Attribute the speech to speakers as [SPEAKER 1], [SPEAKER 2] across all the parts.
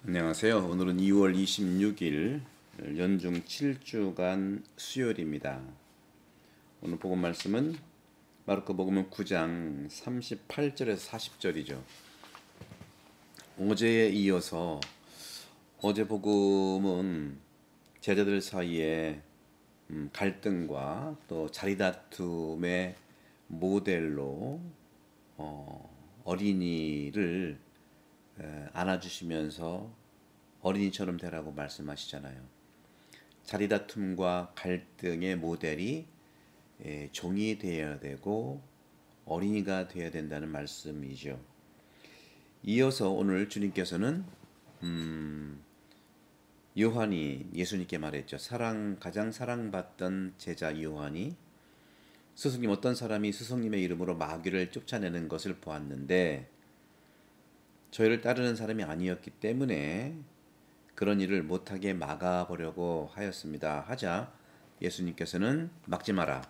[SPEAKER 1] 안녕하세요. 오늘은 2월 26일 연중 7주간 수요일입니다. 오늘 복음 말씀은 마르코복음 9장 38절에서 40절이죠. 어제에 이어서 어제 복음은 제자들 사이에 갈등과 또 자리다툼의 모델로 어린이를 안아주시면서 어린이처럼 되라고 말씀하시잖아요. 자리다툼과 갈등의 모델이 종이 되어야 되고 어린이가 되어야 된다는 말씀이죠. 이어서 오늘 주님께서는 요한이 예수님께 말했죠. 가장 사랑받던 제자 요한이 스승님, 어떤 사람이 스승님의 이름으로 마귀를 쫓아내는 것을 보았는데 저희를 따르는 사람이 아니었기 때문에 그런 일을 못하게 막아보려고 하였습니다. 하자 예수님께서는 막지 마라.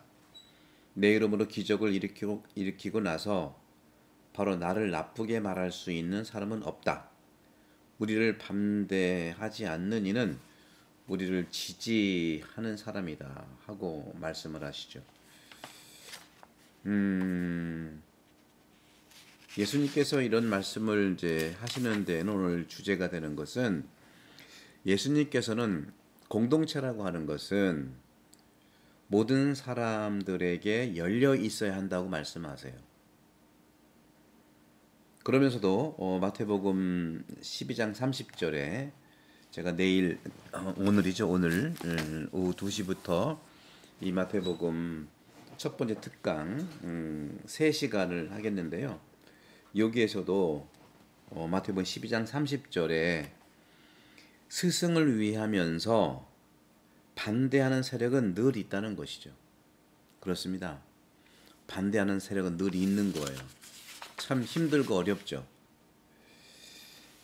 [SPEAKER 1] 내 이름으로 기적을 일으키고 나서 바로 나를 나쁘게 말할 수 있는 사람은 없다. 우리를 반대하지 않는 이는 우리를 지지하는 사람이다 하고 말씀을 하시죠. 예수님께서 이런 말씀을 이제 하시는 데는 오늘 주제가 되는 것은 예수님께서는 공동체라고 하는 것은 모든 사람들에게 열려 있어야 한다고 말씀하세요. 그러면서도 마태복음 12장 30절에 제가 오늘이죠. 오늘 오후 2시부터 이 마태복음 첫 번째 특강 3시간을 하겠는데요. 여기에서도 마태복음 12장 30절에 스승을 위하면서 반대하는 세력은 늘 있다는 것이죠. 그렇습니다. 반대하는 세력은 늘 있는 거예요. 참 힘들고 어렵죠.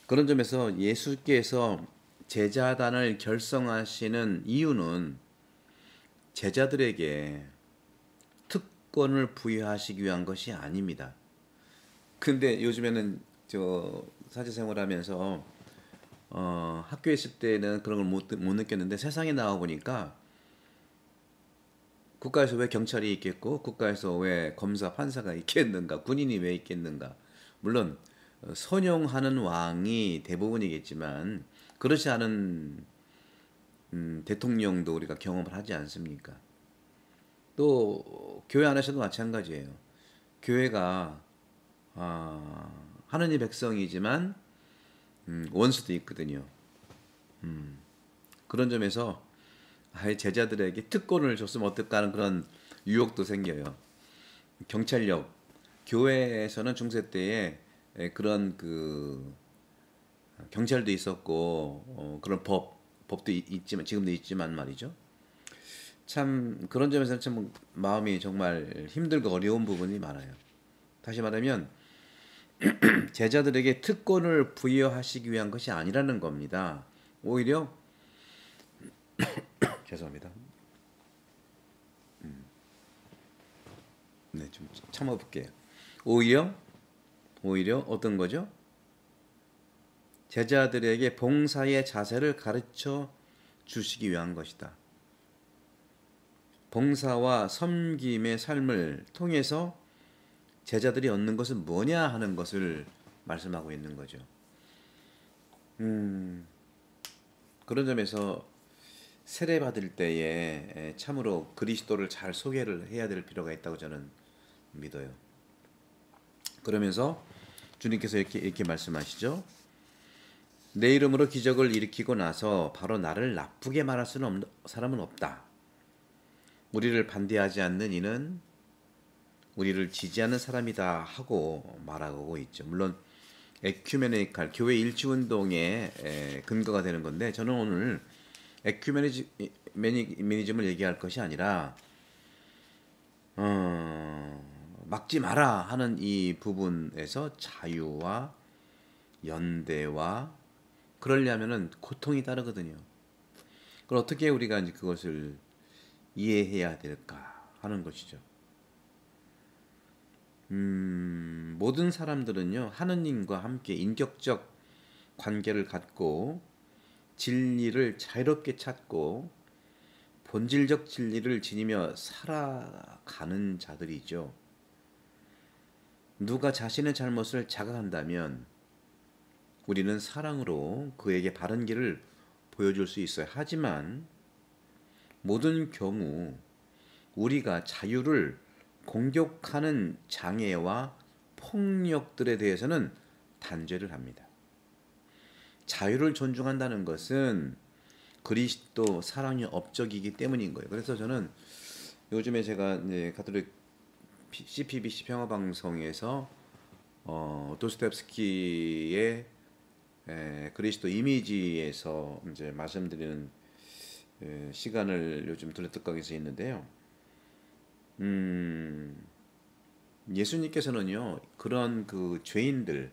[SPEAKER 1] 그런 점에서 예수께서 제자단을 결성하시는 이유는 제자들에게 특권을 부여하시기 위한 것이 아닙니다. 근데 요즘에는 사제생활하면서 학교에 있을 때는 그런 걸 못 느꼈는데 세상에 나와 보니까 국가에서 왜 경찰이 있겠고 국가에서 왜 검사 판사가 있겠는가, 군인이 왜 있겠는가. 물론 선용하는 왕이 대부분이겠지만 그렇지 않은 대통령도 우리가 경험을 하지 않습니까? 또 교회 안에서도 마찬가지예요. 교회가 하느님 백성이지만 원수도 있거든요. 그런 점에서 아예 제자들에게 특권을 줬으면 어떨까 하는 그런 유혹도 생겨요. 경찰력, 교회에서는 중세 때에 그런 경찰도 있었고 그런 법도 있지만 지금도 있지만 말이죠. 참 그런 점에서는 참 마음이 정말 힘들고 어려운 부분이 많아요. 다시 말하면 제자들에게 특권을 부여하시기 위한 것이 아니라는 겁니다. 오히려 죄송합니다. 네, 좀 참아볼게요. 오히려 어떤 거죠? 제자들에게 봉사의 자세를 가르쳐 주시기 위한 것이다. 봉사와 섬김의 삶을 통해서 제자들이 얻는 것은 뭐냐 하는 것을 말씀하고 있는 거죠. 그런 점에서 세례받을 때에 참으로 그리스도를 잘 소개를 해야 될 필요가 있다고 저는 믿어요. 그러면서 주님께서 이렇게 말씀하시죠. 내 이름으로 기적을 일으키고 나서 바로 나를 나쁘게 말할 수는 사람은 없다. 우리를 반대하지 않는 이는 우리를 지지하는 사람이다 하고 말하고 있죠. 물론 에큐메니칼 교회 일치운동의 근거가 되는 건데 저는 오늘 에큐메니즘을 얘기할 것이 아니라 막지 마라 하는 이 부분에서 자유와 연대와 그러려면은 고통이 따르거든요. 그걸 어떻게 우리가 이제 그것을 이해해야 될까 하는 것이죠. 모든 사람들은요 하느님과 함께 인격적 관계를 갖고 진리를 자유롭게 찾고 본질적 진리를 지니며 살아가는 자들이죠. 누가 자신의 잘못을 자각한다면 우리는 사랑으로 그에게 바른 길을 보여줄 수 있어요. 하지만 모든 경우 우리가 자유를 공격하는 장애와 폭력들에 대해서는 단죄를 합니다. 자유를 존중한다는 것은 그리스도 사랑의 업적이기 때문인 거예요. 그래서 저는 요즘에 제가 이제 가톨릭 CPBC 평화방송에서 도스토옙스키의 그리스도 이미지에서 이제 말씀드리는 시간을 요즘 들었던 것이 있는데요. 예수님께서는요 그런 그 죄인들,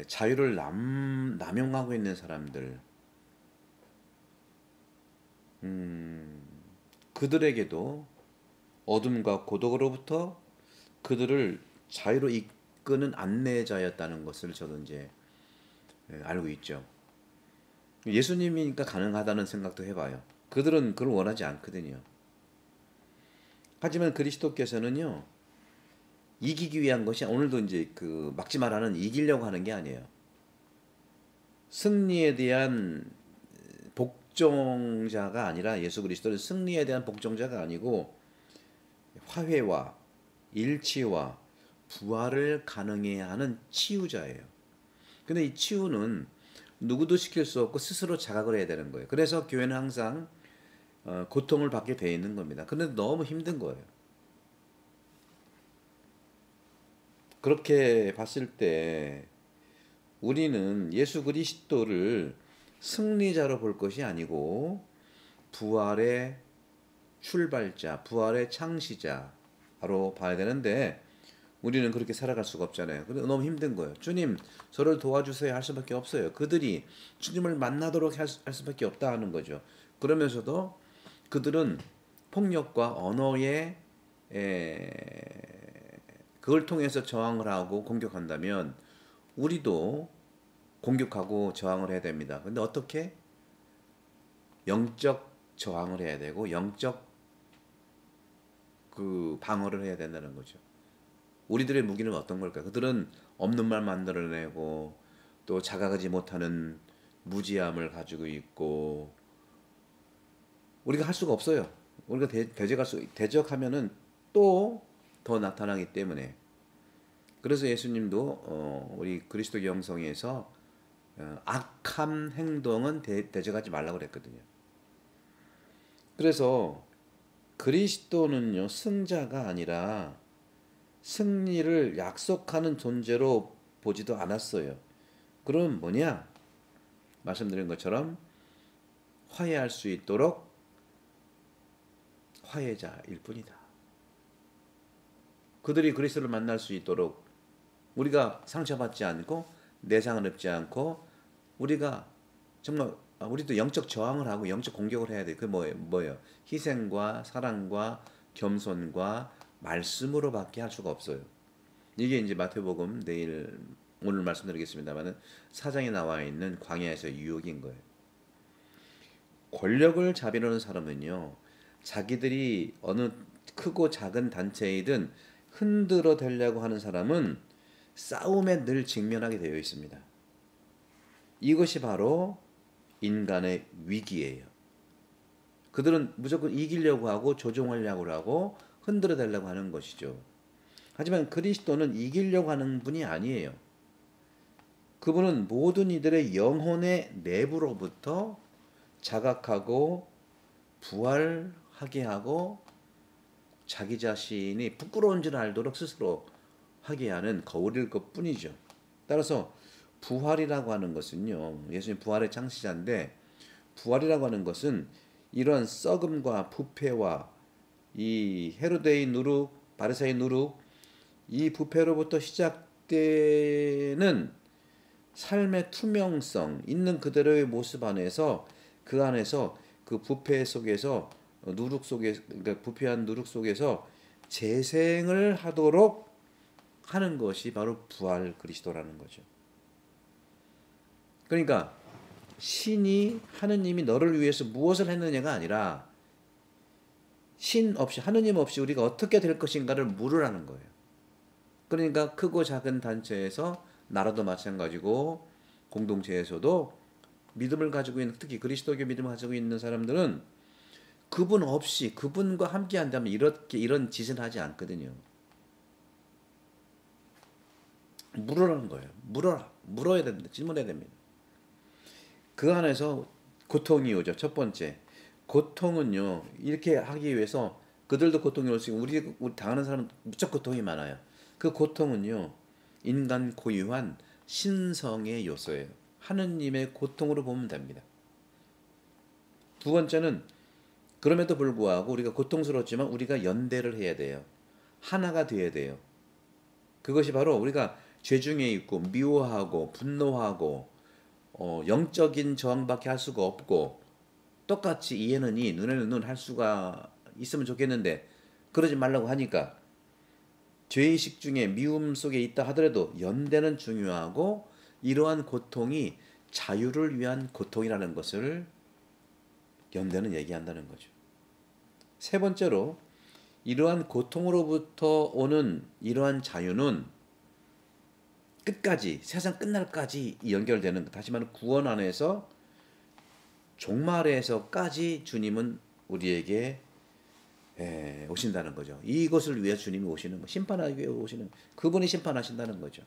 [SPEAKER 1] 자유를 남용하고 있는 사람들, 그들에게도 어둠과 고독으로부터 그들을 자유로 이끄는 안내자였다는 것을 저도 이제 알고 있죠. 예수님이니까 가능하다는 생각도 해봐요. 그들은 그걸 원하지 않거든요. 하지만 그리스도께서는요 이기기 위한 것이 오늘도 이제 그 막지 말라는 이기려고 하는 게 아니에요. 승리에 대한 복종자가 아니라 예수 그리스도는 승리에 대한 복종자가 아니고 화해와 일치와 부활을 가능해야 하는 치유자예요. 근데 이 치유는 누구도 시킬 수 없고 스스로 자각을 해야 되는 거예요. 그래서 교회는 항상 고통을 받게 돼 있는 겁니다. 그런데 너무 힘든 거예요. 그렇게 봤을 때 우리는 예수 그리스도를 승리자로 볼 것이 아니고 부활의 출발자, 부활의 창시자로 봐야 되는데 우리는 그렇게 살아갈 수가 없잖아요. 근데 너무 힘든 거예요. 주님, 저를 도와주세요 할 수밖에 없어요. 그들이 주님을 만나도록 할 수밖에 없다 하는 거죠. 그러면서도 그들은 폭력과 언어의 그걸 통해서 저항을 하고 공격한다면 우리도 공격하고 저항을 해야 됩니다. 근데 어떻게? 영적 저항을 해야 되고 영적 그 방어를 해야 된다는 거죠. 우리들의 무기는 어떤 걸까요? 그들은 없는 말 만들어내고 또 자각하지 못하는 무지함을 가지고 있고 우리가 할 수가 없어요. 우리가 대적하면은 또 더 나타나기 때문에 그래서 예수님도 우리 그리스도 영성에서 악한 행동은 대적하지 말라고 그랬거든요. 그래서 그리스도는요 승자가 아니라 승리를 약속하는 존재로 보지도 않았어요. 그럼 뭐냐? 말씀드린 것처럼 화해할 수 있도록 화해자일 뿐이다. 그들이 그리스도를 만날 수 있도록 우리가 상처받지 않고 내상을 입지 않고 우리가 정말 우리도 영적 저항을 하고 영적 공격을 해야 돼. 그 뭐예요? 희생과 사랑과 겸손과 말씀으로밖에 할 수가 없어요. 이게 이제 마태복음 오늘 말씀드리겠습니다만은 4장에 나와 있는 광야에서의 유혹인 거예요. 권력을 잡으려는 사람은요, 자기들이 어느 크고 작은 단체이든 흔들어 대려고 하는 사람은 싸움에 늘 직면하게 되어 있습니다. 이것이 바로 인간의 위기예요. 그들은 무조건 이기려고 하고 조종하려고 하고 흔들어 대려고 하는 것이죠. 하지만 그리스도는 이기려고 하는 분이 아니에요. 그분은 모든 이들의 영혼의 내부로부터 자각하고 부활하게 하고 자기 자신이 부끄러운 줄 알도록 스스로 하게 하는 거울일 것뿐이죠. 따라서 부활이라고 하는 것은요. 예수님 부활의 창시자인데 부활이라고 하는 것은 이런 썩음과 부패와 이 헤로데의 누룩, 바리새의 누룩 이 부패로부터 시작되는 삶의 투명성, 있는 그대로의 모습 안에서 그 안에서 그 부패 속에서 누룩 속에 그러니까 부패한 누룩 속에서 재생을 하도록 하는 것이 바로 부활 그리스도라는 거죠. 그러니까 신이 하느님이 너를 위해서 무엇을 했느냐가 아니라 신 없이 하느님 없이 우리가 어떻게 될 것인가를 물으라는 거예요. 그러니까 크고 작은 단체에서 나라도 마찬가지고 공동체에서도 믿음을 가지고 있는 특히 그리스도교 믿음을 가지고 있는 사람들은 그분 없이 그분과 함께 한다면 이런 짓을 하지 않거든요. 물으라는 거예요. 물어야 됩니다. 질문해야 됩니다. 그 안에서 고통이 오죠. 첫 번째. 고통은요. 이렇게 하기 위해서 그들도 고통이 올 수 있고 우리 당하는 사람은 무척 고통이 많아요. 그 고통은요. 인간 고유한 신성의 요소예요. 하느님의 고통으로 보면 됩니다. 두 번째는 그럼에도 불구하고 우리가 고통스럽지만 우리가 연대를 해야 돼요. 하나가 되어야 돼요. 그것이 바로 우리가 죄 중에 있고 미워하고 분노하고 영적인 저항밖에 할 수가 없고 똑같이 이해는 이 눈에는 눈 할 수가 있으면 좋겠는데 그러지 말라고 하니까 죄의식 중에 미움 속에 있다 하더라도 연대는 중요하고 이러한 고통이 자유를 위한 고통이라는 것을 연대는 얘기한다는 거죠. 세 번째로 이러한 고통으로부터 오는 이러한 자유는 끝까지 세상 끝날까지 연결되는 다시 말하면 구원 안에서 종말에서까지 주님은 우리에게 오신다는 거죠. 이것을 위해 주님이 오시는 거, 심판하기 위해 오시는 그분이 심판하신다는 거죠.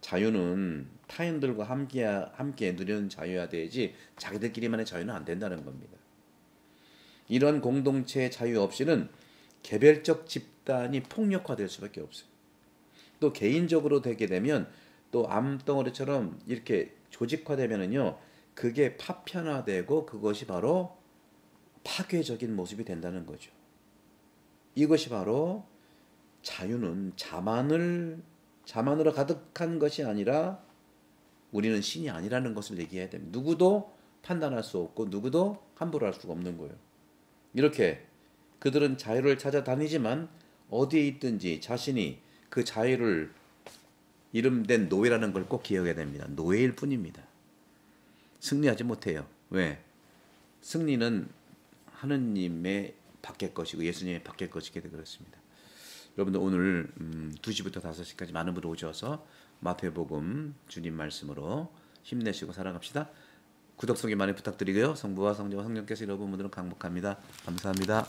[SPEAKER 1] 자유는 타인들과 함께 누리는 자유여야 되지 자기들끼리만의 자유는 안 된다는 겁니다. 이런 공동체의 자유 없이는 개별적 집단이 폭력화될 수밖에 없어요. 또 개인적으로 되게 되면 또 암덩어리처럼 이렇게 조직화되면은요 그게 파편화되고 그것이 바로 파괴적인 모습이 된다는 거죠. 이것이 바로 자유는 자만으로 가득한 것이 아니라 우리는 신이 아니라는 것을 얘기해야 됩니다. 누구도 판단할 수 없고 누구도 함부로 할 수가 없는 거예요. 이렇게 그들은 자유를 찾아다니지만 어디에 있든지 자신이 그 자유를 이름된 노예라는 걸 꼭 기억해야 됩니다. 노예일 뿐입니다. 승리하지 못해요. 왜? 승리는 하느님의 밖의 것이고 예수님의 밖의 것이기 때문에 그렇습니다. 여러분들 오늘 2시부터 5시까지 많은 분들 오셔서 마태복음 주님 말씀으로 힘내시고 살아갑시다. 구독, 소개 많이 부탁드리고요. 성부와 성자와 성령께서 여러분들은 강복합니다. 감사합니다.